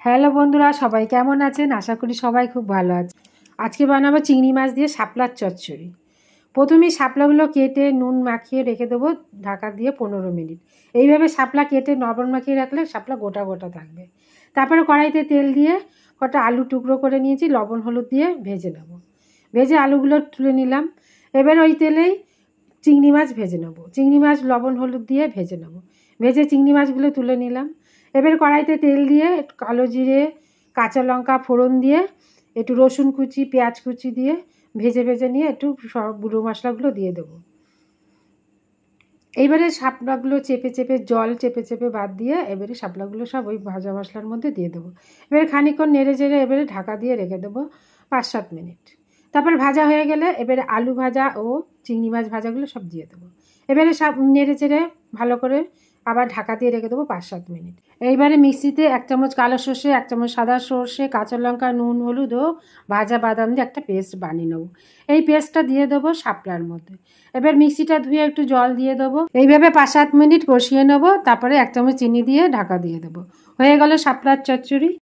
Hello বন্ধুরা, সবাই কেমন আছেন? আশা করি সবাই খুব ভালো আছে। আজকে বানাবো চিংড়ি মাছ দিয়ে শাপলার চচ্চড়ি। প্রথমেই শাপলাগুলো কেটে নুন মাখিয়ে রেখে দেবো ঢাকা দিয়ে 15 মিনিট। এইভাবে শাপলা কেটে লবণ মাখিয়ে রাখলে শাপলা গোটা গোটা থাকবে। তারপরে কড়াইতে তেল দিয়ে কটা আলু টুকরো করে নিয়েছি, লবণ হলুদ দিয়ে ভেজে নেব। ভেজে আলুগুলো তুলে নিলাম। এবার ওই তেলেই চিংড়ি মাছ ভেজে নেব। চিংড়ি মাছ লবণ হলুদ দিয়ে ভেজে নেব। ভেজে চিংড়ি মাছগুলো তুলে নিলাম। এবার কড়াইতে তেল দিয়ে কালো জিরে, কাঁচা লঙ্কা ফোড়ন দিয়ে একটু রসুন কুচি, পেঁয়াজ কুচি দিয়ে ভেজে ভেজে নিয়ে একটু সব গুঁড়ো মশলাগুলো দিয়ে দেবো। এইবারে শাপলাগুলো চেপে চেপে জল চেপে চেপে বাদ দিয়ে এবারে শাপলাগুলো সব ওই ভাজা মশলার মধ্যে দিয়ে দেবো। এবারে খানিকক্ষণ নেড়ে চেড়ে এবারে ঢাকা দিয়ে রেখে দেবো 5-7 মিনিট। তারপর ভাজা হয়ে গেলে এবারে আলু ভাজা ও চিংড়ি মাছ ভাজাগুলো সব দিয়ে দেবো। এবারে সব নেড়ে চেড়ে ভালো করে আবার ঢাকা দিয়ে রেখে দেবো 5-7 মিনিট। এইবারে মিক্সিতে 1 চামচ কালো সর্ষে, 1 চামচ সাদা সর্ষে, কাঁচা লঙ্কা, নুন, হলুদ ও ভাজা বাদাম দিয়ে একটা পেস্ট বানিয়ে নেবো। এই পেস্টটা দিয়ে দেবো শাপলার মধ্যে। এবার মিক্সিটা ধুয়ে একটু জল দিয়ে দেবো। এইভাবে 5-7 মিনিট কষিয়ে নেবো। তারপরে 1 চামচ চিনি দিয়ে ঢাকা দিয়ে দেবো। হয়ে গেল শাপলার চচ্চড়ি।